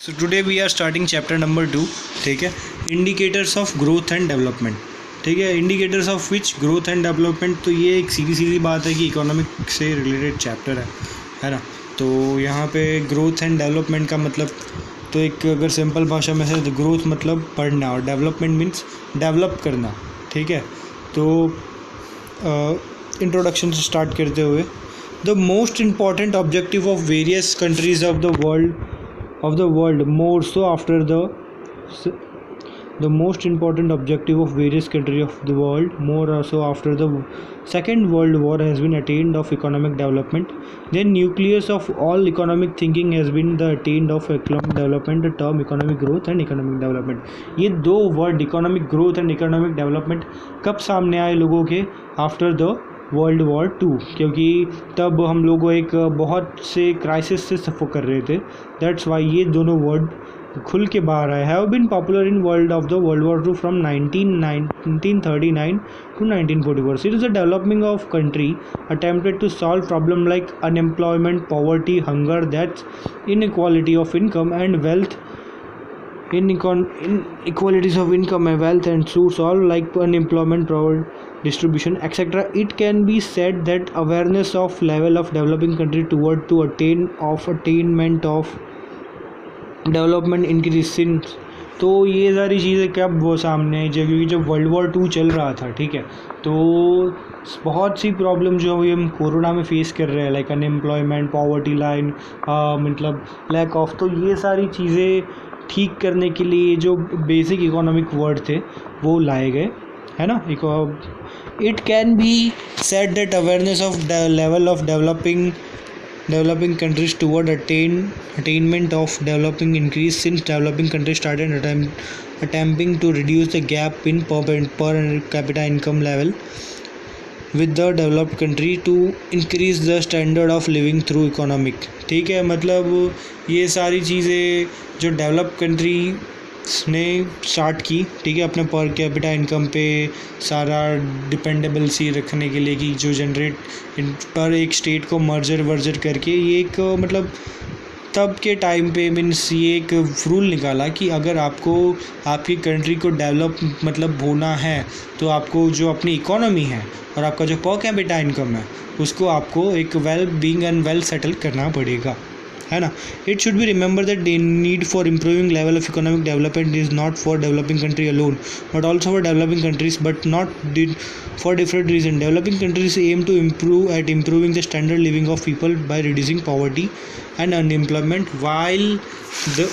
So today we are starting chapter number 2. ठीक है, indicators of growth and development. ठीक है, indicators of which growth and development. तो ये एक सीधी सीधी बात है कि इकोनॉमिक से रिलेटेड चैप्टर है ना. तो यहाँ पे ग्रोथ एंड डेवलपमेंट का मतलब, तो एक अगर सिंपल भाषा में है तो ग्रोथ मतलब बढ़ना और डेवलपमेंट मीन्स डेवलप करना. ठीक है, तो इंट्रोडक्शन से स्टार्ट करते हुए, the most important objective of various countries of the world more so after the most important objective of various countries of the world more so after the Second World War has been attained of economic development. Then nucleus of all economic thinking has been the attained of economic development, the term economic growth and economic development. ये दो word economic growth and economic development कब सामने आए लोगों के? After the world war 2, क्योंकि तब हम लोग एक बहुत से क्राइसिस से सफ़र कर रहे थे. दैट्स वाई ये दोनों वर्ड खुल के बाहर आए. Have been popular in world of the world war 2 from 1939 to 1944. It is a developing of country attempted to solve problem like unemployment, poverty, hunger, that's inequality of income and wealth, inequalities of income and wealth and source all like unemployment, poverty, distribution, etc. It can be said that awareness of level of developing country toward to attainment of development increasing. तो ये सारी चीज़ें कब वो सामने आई? क्योंकि जब world war 2 चल रहा था. ठीक है, तो बहुत सी प्रॉब्लम जो अभी हम कोरोना में फेस कर रहे हैं, लाइक अनएम्प्लॉयमेंट, पॉवर्टी लाइन, मतलब लैक ऑफ, तो ये सारी चीज़ें ठीक करने के लिए जो बेसिक इकोनॉमिक वर्ड थे वो लाए गए, है ना. It can be said that awareness of the level of developing countries toward attainment of developing increase since developing countries started attempting to reduce the gap in per capita income level with the developed country to increase the standard of living through economic. ठीक है, मतलब ये सारी चीज़ें जो develop country ने start की, ठीक है, अपने पर कैपिटा इनकम पे सारा डिपेंडेबल्सी रखने के लिए, कि जो जनरेट पर एक स्टेट को मर्जर करके, ये एक मतलब तब के टाइम पे मीन्स ये एक रूल निकाला कि अगर आपको आपकी कंट्री को डेवलप मतलब होना है तो आपको जो अपनी इकोनॉमी है और आपका जो पर कैपिटा इनकम है उसको आपको एक well being and well settle करना पड़ेगा, है ना. It should be remember that the need for improving level of economic development is not for developing country alone but also for developing countries, but not for different reasons. Developing countries aim to improving the standard living of people by reducing poverty and unemployment, while the